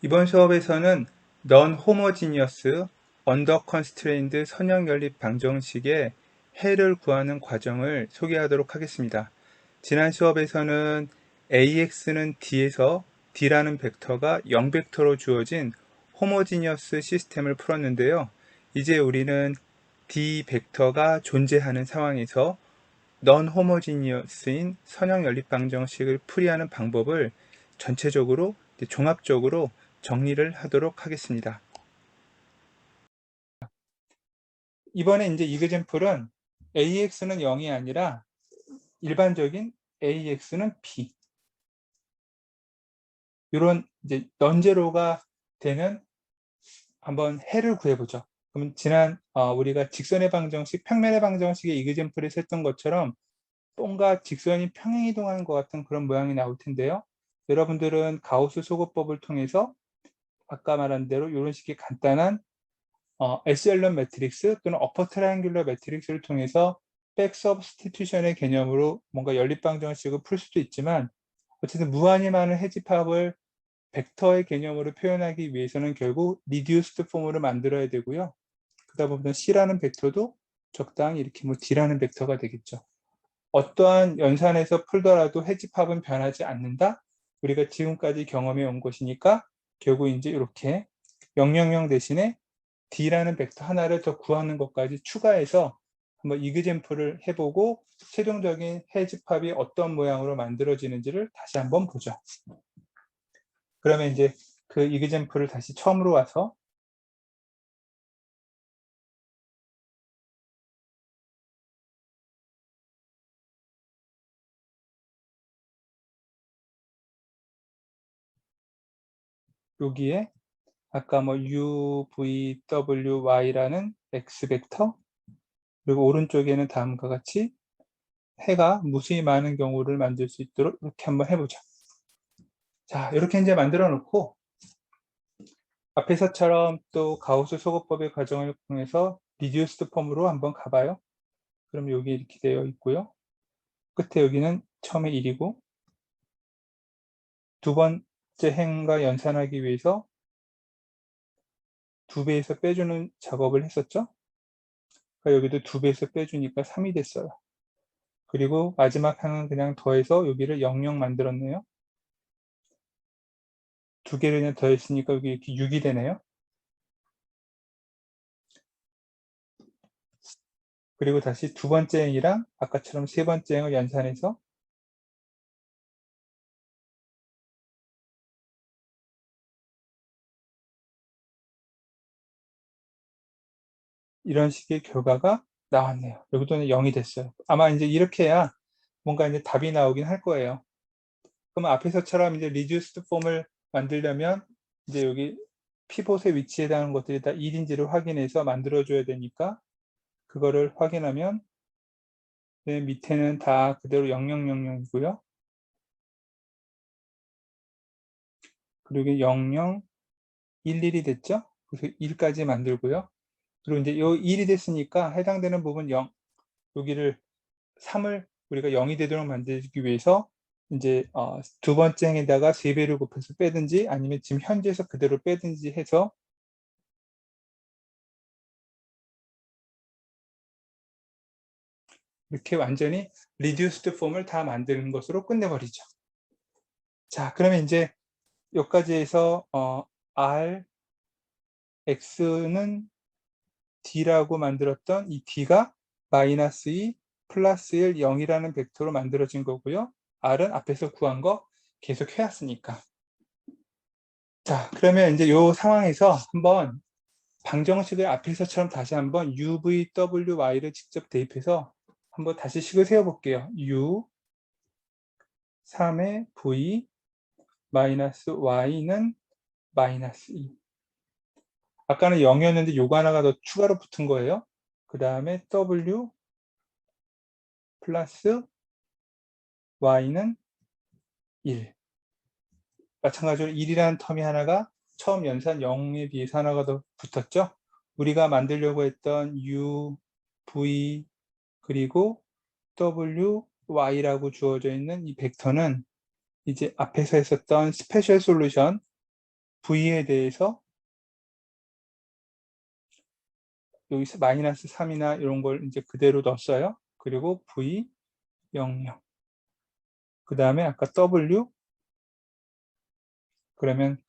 이번 수업에서는 Non-homogeneous under constrained 선형연립 방정식의 해를 구하는 과정을 소개하도록 하겠습니다. 지난 수업에서는 AX는 D에서 D라는 벡터가 0벡터로 주어진 호모지니어스 시스템을 풀었는데요. 이제 우리는 D 벡터가 존재하는 상황에서 non-homogeneous인 선형연립 방정식을 풀이하는 방법을 전체적으로 종합적으로 정리를 하도록 하겠습니다. 이번에 이제 이그젠플은 AX는 0이 아니라 일반적인 AX는 B. 이런 이제 넌제로가 되는 한번 해를 구해보죠. 그럼 지난 우리가 직선의 방정식, 평면의 방정식의 이그젠플에서 했던 것처럼 뭔가 직선이 평행이동하는 것 같은 그런 모양이 나올 텐데요. 여러분들은 가우스 소거법을 통해서 아까 말한 대로 이런 식의 간단한 에셀런 매트릭스 또는 어퍼 트라이앵귤러 매트릭스를 통해서 백 서브스티튜션의 개념으로 뭔가 연립방정식을 풀 수도 있지만 어쨌든 무한히 많은 해집합을 벡터의 개념으로 표현하기 위해서는 결국 리듀스드 폼으로 만들어야 되고요. 그러다 보면 C라는 벡터도 적당히 이렇게 뭐 D라는 벡터가 되겠죠. 어떠한 연산에서 풀더라도 해집합은 변하지 않는다. 우리가 지금까지 경험해 온 것이니까 결국 이제 이렇게 000 대신에 D라는 벡터 하나를 더 구하는 것까지 추가해서 한번 이그젠플을 해보고 최종적인 해집합이 어떤 모양으로 만들어지는지를 다시 한번 보죠. 그러면 이제 그 이그젠플을 다시 처음으로 와서 여기에 아까 뭐 U, V, W, Y라는 X 벡터 그리고 오른쪽에는 다음과 같이 해가 무수히 많은 경우를 만들 수 있도록 이렇게 한번 해보자. 자, 이렇게 이제 만들어 놓고 앞에서처럼 또 가우스 소거법의 과정을 통해서 리듀스드 폼으로 한번 가봐요. 그럼 여기 이렇게 되어 있고요. 끝에 여기는 처음에 1이고 두 번째 행과 연산하기 위해서 2배에서 빼주는 작업을 했었죠. 그러니까 여기도 2배에서 빼주니까 3이 됐어요. 그리고 마지막 항은 그냥 더해서 여기를 00 만들었네요. 두 개를 그냥 더했으니까 여기 이렇게 6이 되네요. 그리고 다시 두 번째 행이랑 아까처럼 세 번째 행을 연산해서 이런 식의 결과가 나왔네요. 여기도 0이 됐어요. 아마 이제 이렇게 해야 뭔가 이제 답이 나오긴 할 거예요. 그럼 앞에서처럼 이제 리듀스드 폼을 만들려면 이제 여기 피봇에 위치해당하는 것들이 다 1인지를 확인해서 만들어줘야 되니까 그거를 확인하면 맨 밑에는 다 그대로 0000이고요. 그리고 00, 11이 됐죠? 그래서 1까지 만들고요. 그리고 이제 요 1이 됐으니까 해당되는 부분 0, 여기를 3을 우리가 0이 되도록 만들기 위해서 이제 두 번째 행에다가 3배를 곱해서 빼든지 아니면 지금 현재에서 그대로 빼든지 해서 이렇게 완전히 리듀스드 폼을 다 만드는 것으로 끝내버리죠. 자, 그러면 이제 여기까지 해서 R, X는 D라고 만들었던 이 D가 마이너스 2, 플러스 1, 0이라는 벡터로 만들어진 거고요. R은 앞에서 구한 거 계속 해왔으니까. 자, 그러면 이제 이 상황에서 한번 방정식을 앞에서처럼 다시 한번 UVWY를 직접 대입해서 한번 다시 식을 세워볼게요. U, 3의 V, 마이너스 Y는 마이너스 2. 아까는 0이었는데 요거 하나가 더 추가로 붙은 거예요. 그 다음에 W 플러스 Y는 1. 마찬가지로 1이라는 텀이 하나가 처음 연산 0에 비해서 하나가 더 붙었죠. 우리가 만들려고 했던 U, V, 그리고 W, Y라고 주어져 있는 이 벡터는 이제 앞에서 했었던 스페셜 솔루션 V에 대해서 여기서 마이너스 3이나 이런 걸 이제 그대로 넣었어요. 그리고 V 0, 0. 그 다음에 아까 W 그러면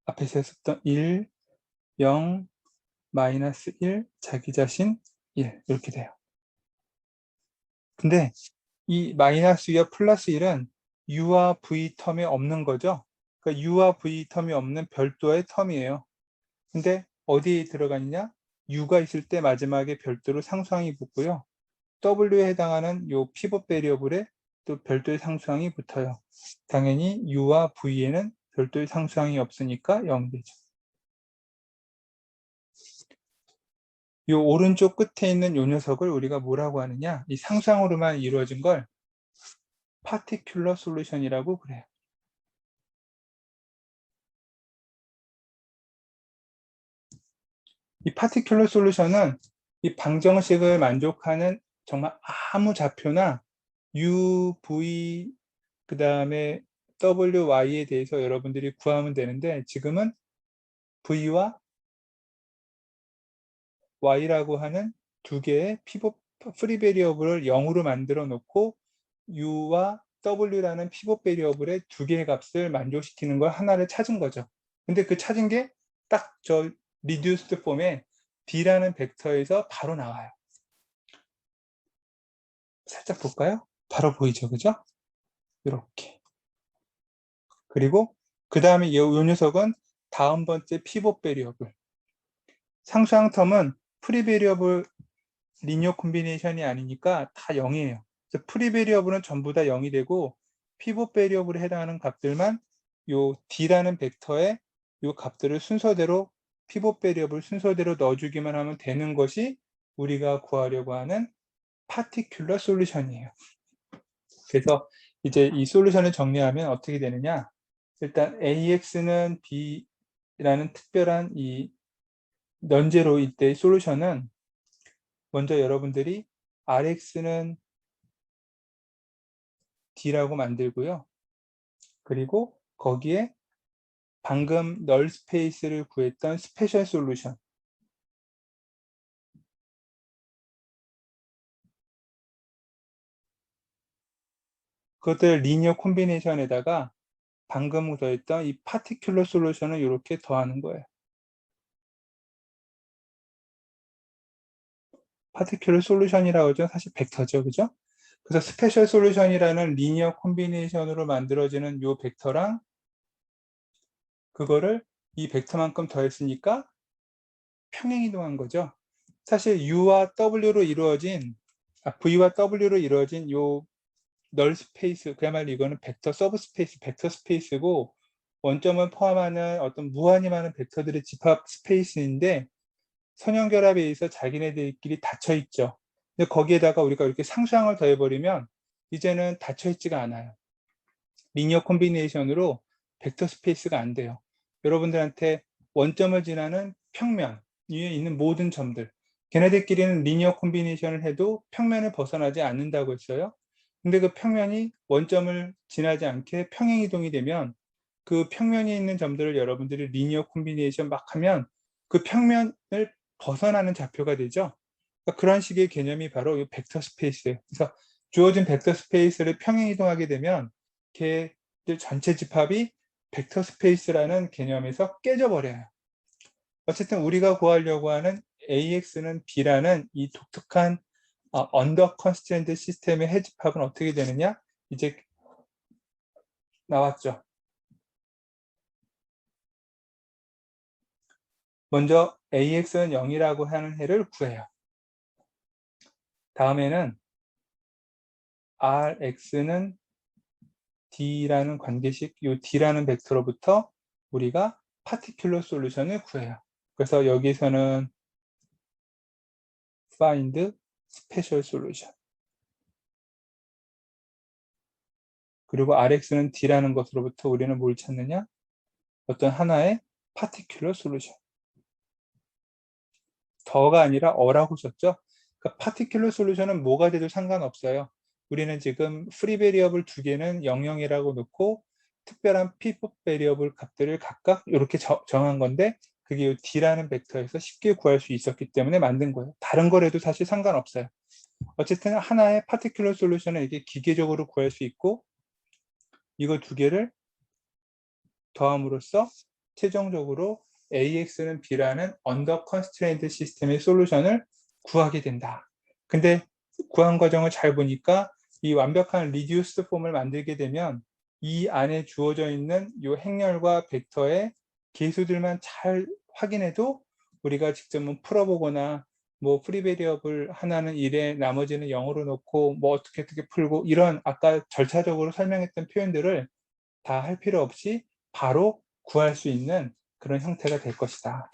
앞에서 했었던 1, 0, 마이너스 1, 자기 자신 1 이렇게 돼요. 근데 이 마이너스 2와 플러스 1은 U와 V 텀이 없는 거죠. 그러니까 U와 V 텀이 없는 별도의 텀이에요. 근데 어디에 들어가느냐? U가 있을 때 마지막에 별도로 상수항이 붙고요. W에 해당하는 요 피벗 베리어블에 또 별도의 상수항이 붙어요. 당연히 U와 V에는 별도의 상수항이 없으니까 0이 되죠. 요 오른쪽 끝에 있는 요 녀석을 우리가 뭐라고 하느냐? 이 상수항으로만 이루어진 걸 particular solution이라고 그래요. 이 particular solution은 이 방정식을 만족하는 정말 아무 좌표나 U, V, 그 다음에 W, Y에 대해서 여러분들이 구하면 되는데 지금은 V와 Y라고 하는 두 개의 피벗 프리 베리어블을 0으로 만들어 놓고 U와 W라는 피벗 베리어블의 두 개의 값을 만족시키는 걸 하나를 찾은 거죠. 근데 그 찾은 게 딱 저 리듀스드 폼에 D라는 벡터에서 바로 나와요. 살짝 볼까요? 바로 보이죠, 그죠? 이렇게. 그리고 그 다음에 이 녀석은 다음 번째 피벗 베리어블. 상수항 텀은 프리 베리어블 리니어 콤비네이션이 아니니까 다 0이에요. 그래서 프리 베리어블은 전부 다 0이 되고 피벗 베리어블에 해당하는 값들만 요 D라는 벡터에 요 값들을 순서대로 피벗 베리어블 순서대로 넣어주기만 하면 되는 것이 우리가 구하려고 하는 파티큘러 솔루션이에요. 그래서 이제 이 솔루션을 정리하면 어떻게 되느냐? 일단 AX는 B라는 특별한 이 넌제로일 때의 솔루션은 먼저 여러분들이 RX는 D라고 만들고요. 그리고 거기에 방금 널 스페이스를 구했던 스페셜 솔루션, 그것들 리니어 콤비네이션에다가 방금 더했던 이 파티큘러 솔루션을 이렇게 더하는 거예요. 파티큘러 솔루션이라고 하죠. 사실 벡터죠. 그죠? 그래서 스페셜 솔루션이라는 리니어 콤비네이션으로 만들어지는 요 벡터랑 그거를 이 벡터만큼 더했으니까 평행이동한 거죠. 사실 U와 W로 이루어진 V와 W로 이루어진 요 널 스페이스, 그야말로 이거는 벡터 서브 스페이스, 벡터 스페이스고 원점을 포함하는 어떤 무한히 많은 벡터들의 집합 스페이스인데 선형결합에 의해서 자기네들끼리 닫혀 있죠. 근데 거기에다가 우리가 이렇게 상수항을 더해버리면 이제는 닫혀 있지가 않아요. 리니어 콤비네이션으로 벡터 스페이스가 안 돼요. 여러분들한테 원점을 지나는 평면 위에 있는 모든 점들, 걔네들끼리는 리니어 콤비네이션을 해도 평면을 벗어나지 않는다고 했어요. 근데 그 평면이 원점을 지나지 않게 평행이동이 되면 그 평면에 있는 점들을 여러분들이 리니어 콤비네이션 막 하면 그 평면을 벗어나는 좌표가 되죠. 그러니까 그런 식의 개념이 바로 이 벡터 스페이스예요. 그래서 주어진 벡터 스페이스를 평행이동하게 되면 걔들 전체 집합이 벡터 스페이스라는 개념에서 깨져버려요. 어쨌든 우리가 구하려고 하는 AX는 B라는 이 독특한 언더 컨스트레인트 시스템의 해집합은 어떻게 되느냐? 이제 나왔죠. 먼저 AX는 0이라고 하는 해를 구해요. 다음에는 RX는 D라는 관계식, 이 D라는 벡터로부터 우리가 파티큘러 솔루션을 구해요. 그래서 여기서는 find special solution. 그리고 RX는 D라는 것으로부터 우리는 뭘 찾느냐? 어떤 하나의 particular solution. 더가 아니라 어라고 썼죠? 그러니까 particular solution은 뭐가 돼도 상관없어요. 우리는 지금 프리 베리어블 두 개는 00이라고 놓고 특별한 피벗 베리어블 값들을 각각 이렇게 정한 건데 그게 이 D라는 벡터에서 쉽게 구할 수 있었기 때문에 만든 거예요. 다른 거라도 사실 상관없어요. 어쨌든 하나의 파티큘러 솔루션을 이렇게 기계적으로 구할 수 있고 이거 두 개를 더함으로써 최종적으로 AX는 B라는 언더 컨스트레인트 시스템의 솔루션을 구하게 된다. 근데 구한 과정을 잘 보니까 이 완벽한 리듀스드 폼을 만들게 되면 이 안에 주어져 있는 이 행렬과 벡터의 계수들만 잘 확인해도 우리가 직접 뭐 풀어보거나 뭐 프리베리어블 하나는 1에 나머지는 0으로 놓고 뭐 어떻게 풀고 이런 아까 절차적으로 설명했던 표현들을 다 할 필요 없이 바로 구할 수 있는 그런 형태가 될 것이다.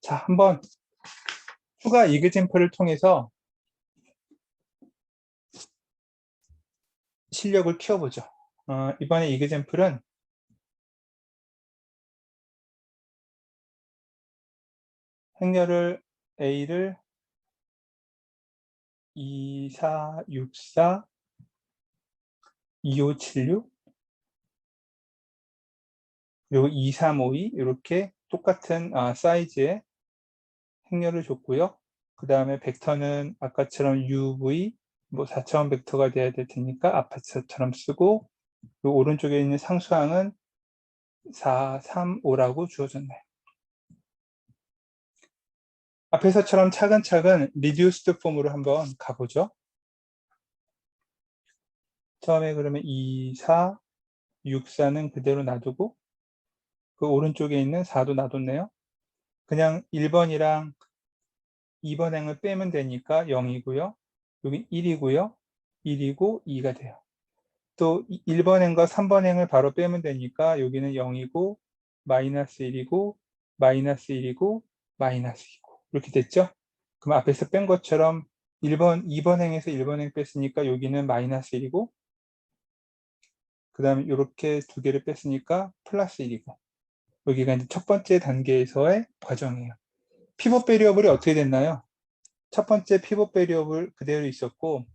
자, 한번 추가 이그젠플을 통해서 실력을 키워보죠. 이번에 이그젠플은 행렬을 A를 2, 4, 6, 4, 2, 5, 7, 6 그리고 2, 3, 5, 2 이렇게 똑같은 사이즈의 행렬을 줬고요. 그 다음에 벡터는 아까처럼 UV 뭐 4차원 벡터가 돼야 될 테니까 아파트처럼 쓰고 그 오른쪽에 있는 상수항은 4, 3, 5라고 주어졌네요. 앞에서처럼 차근차근 리듀스드 폼으로 한번 가보죠. 처음에 그러면 2, 4, 6, 4는 그대로 놔두고 그 오른쪽에 있는 4도 놔뒀네요. 그냥 1번이랑 2번 행을 빼면 되니까 0이고요. 여기 1이고요. 1이고 2가 돼요. 또 1번 행과 3번 행을 바로 빼면 되니까 여기는 0이고 마이너스 1이고 마이너스 1이고 마이너스 2고 이렇게 됐죠? 그럼 앞에서 뺀 것처럼 2번 행에서 1번 행 뺐으니까 여기는 마이너스 1이고 그 다음에 이렇게 두 개를 뺐으니까 플러스 1이고 여기가 이제 첫 번째 단계에서의 과정이에요. 피벗 베리어블이 어떻게 됐나요? 첫 번째 피벗 베리어블 그대로 있었고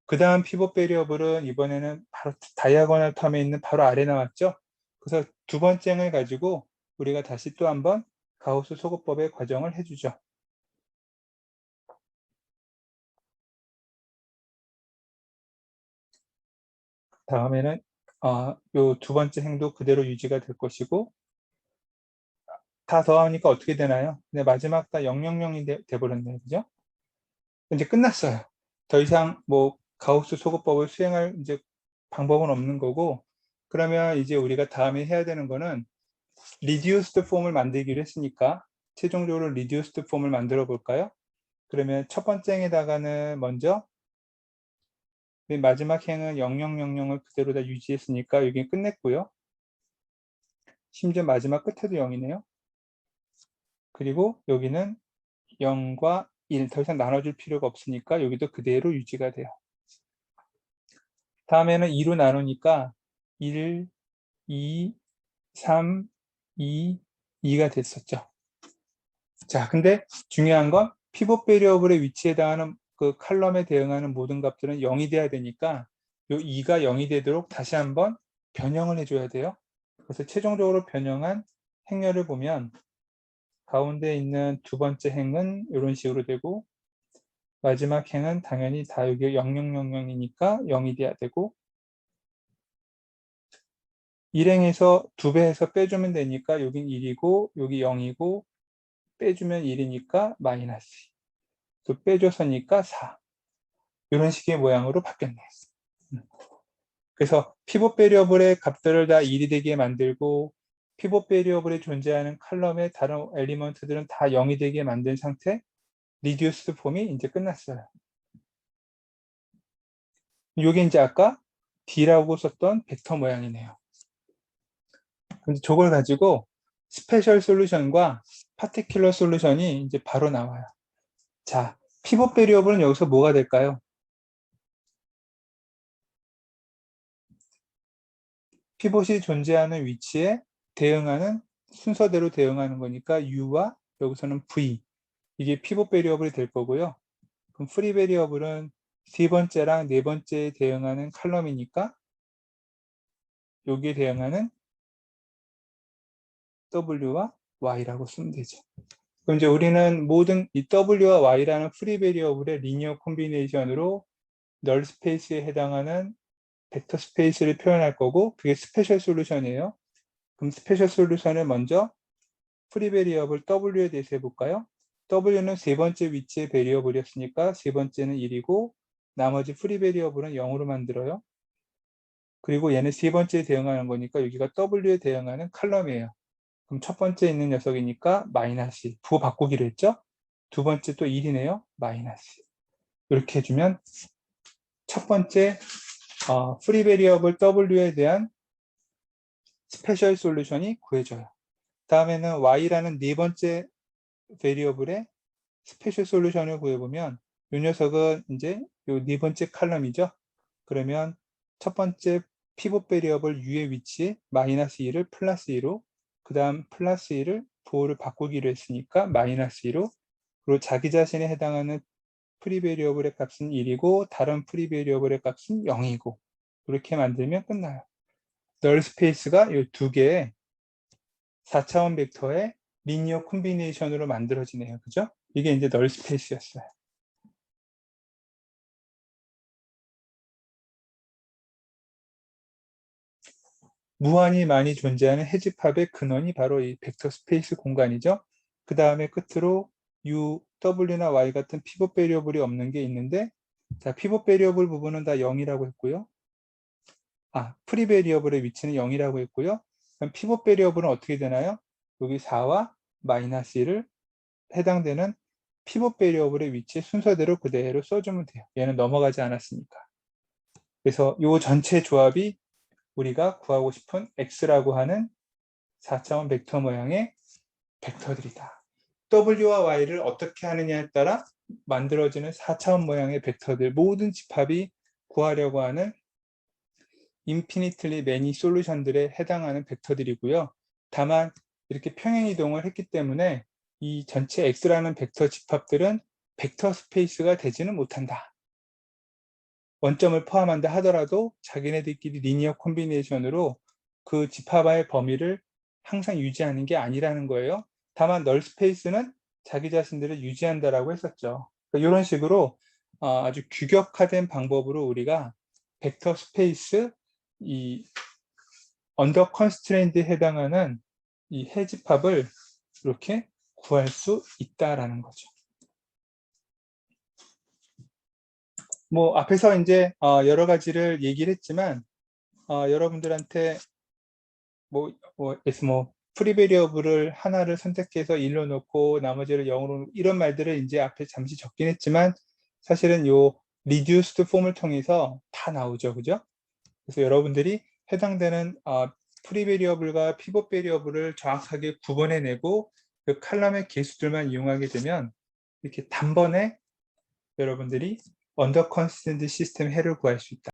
그 다음 피벗 베리어블은 이번에는 바로 다이아고널 텀에 있는 바로 아래 나왔죠. 그래서 두 번째 행을 가지고 우리가 다시 또 한번 가우스 소거법의 과정을 해주죠. 다음에는 요 두 번째 행도 그대로 유지가 될 것이고 다 더하니까 어떻게 되나요? 근데 마지막 다 000이 돼버렸네요. 그죠? 이제 끝났어요. 더 이상 뭐 가우스 소거법을 수행할 이제 방법은 없는 거고 그러면 이제 우리가 다음에 해야 되는 거는 리듀스드 폼을 만들기로 했으니까 최종적으로 리듀스드 폼을 만들어 볼까요? 그러면 첫 번째 행에다가는 먼저 맨 마지막 행은 0000을 그대로 다 유지했으니까 여기 끝냈고요. 심지어 마지막 끝에도 0이네요. 그리고 여기는 0과 1, 더 이상 나눠줄 필요가 없으니까 여기도 그대로 유지가 돼요. 다음에는 2로 나누니까 1, 2, 3, 2, 2가 됐었죠. 자, 근데 중요한 건 피벗 베리어블의 위치에 해당하는 그 칼럼에 대응하는 모든 값들은 0이 돼야 되니까 요 2가 0이 되도록 다시 한번 변형을 해줘야 돼요. 그래서 최종적으로 변형한 행렬을 보면 가운데 있는 두 번째 행은 이런 식으로 되고 마지막 행은 당연히 다 여기 0000이니까 0이 돼야 되고 1행에서 2배 해서 빼주면 되니까 여긴 1이고 여기 0이고 빼주면 1이니까 마이너스 또 빼줘서니까 4 이런 식의 모양으로 바뀌었네요. 그래서 피벗 베리어블의 값들을 다 1이 되게 만들고 피벗 베리어블에 존재하는 칼럼의 다른 엘리먼트들은 다 0이 되게 만든 상태 리듀스드 폼이 이제 끝났어요. 이게 이제 아까 D라고 썼던 벡터 모양이네요. 근데 저걸 가지고 스페셜 솔루션과 파티큘러 솔루션이 이제 바로 나와요. 자, 피벗 베리어블은 여기서 뭐가 될까요? 피벗이 존재하는 위치에 대응하는 순서대로 대응하는 거니까 U와 여기서는 V 이게 피벗 베리어블이 될 거고요. 그럼 프리 베리어블은 세 번째랑 네 번째에 대응하는 칼럼이니까 여기에 대응하는 W와 Y라고 쓰면 되죠. 그럼 이제 우리는 모든 이 W와 Y라는 프리 베리어블의 리니어 콤비네이션으로 널 스페이스에 해당하는 벡터 스페이스를 표현할 거고, 그게 스페셜 솔루션이에요. 그럼 스페셜 솔루션을 먼저 프리 베리어블 W에 대해서 해볼까요? W는 세 번째 위치의 베리어블이었으니까 세 번째는 1이고 나머지 프리 베리어블은 0으로 만들어요. 그리고 얘는 세 번째에 대응하는 거니까 여기가 W에 대응하는 컬럼이에요. 그럼 첫 번째 있는 녀석이니까 마이너스 1. 부호 바꾸기로 했죠? 두 번째 또 1이네요. 마이너스 1. 이렇게 해주면 첫 번째 프리 베리어블 W에 대한 스페셜 솔루션이 구해져요. 다음에는 Y라는 네 번째 베리어블의 스페셜 솔루션을 구해보면 이 녀석은 이제 요 네 번째 칼럼이죠. 그러면 첫 번째 피봇 베리어블 U의 위치에 마이너스 2를 플러스 2로, 그 다음 플러스 2를 부호를 바꾸기로 했으니까 마이너스 2로, 그리고 자기 자신에 해당하는 프리 베리어블의 값은 1이고 다른 프리 베리어블의 값은 0이고, 이렇게 만들면 끝나요. 널 스페이스가 이 두 개의 4차원 벡터의 리니어 콤비네이션으로 만들어지네요. 그죠? 이게 이제 널 스페이스였어요. 무한히 많이 존재하는 해집합의 근원이 바로 이 벡터 스페이스 공간이죠. 그 다음에 끝으로 U, W나 Y 같은 피봇 베리어블이 없는 게 있는데, 자, 피봇 베리어블 부분은 다 0이라고 했고요. 프리 베리어블의 위치는 0이라고 했고요. 그럼 피봇 베리어블은 어떻게 되나요? 여기 4와 마이너스 1을 해당되는 피봇 베리어블의 위치 순서대로 그대로 써주면 돼요. 얘는 넘어가지 않았으니까. 그래서 이 전체 조합이 우리가 구하고 싶은 X라고 하는 4차원 벡터 모양의 벡터들이다. W와 Y를 어떻게 하느냐에 따라 만들어지는 4차원 모양의 벡터들, 모든 집합이 구하려고 하는 인피니틀리 매니 솔루션들에 해당하는 벡터들이고요. 다만 이렇게 평행이동을 했기 때문에 이 전체 X라는 벡터 집합들은 벡터 스페이스가 되지는 못한다. 원점을 포함한다 하더라도 자기네들끼리 리니어 콤비네이션으로 그 집합의 범위를 항상 유지하는 게 아니라는 거예요. 다만 널 스페이스는 자기 자신들을 유지한다라고 했었죠. 그러니까 이런 식으로 아주 규격화된 방법으로 우리가 벡터 스페이스, 이 언더 컨스트레인트에 해당하는 이 해집합을 이렇게 구할 수 있다라는 거죠. 뭐 앞에서 이제 여러 가지를 얘기를 했지만 여러분들한테 뭐 프리베리어블을 하나를 선택해서 1로 놓고 나머지를 0으로 이런 말들을 이제 앞에 잠시 적긴 했지만 사실은 요 리듀스드 폼을 통해서 다 나오죠. 그죠? 그래서 여러분들이 해당되는 프리베리어블과 피봇 베리어블을 정확하게 구분해내고 그 칼럼의 개수들만 이용하게 되면 이렇게 단번에 여러분들이 언더 컨스턴트 시스템 해를 구할 수 있다.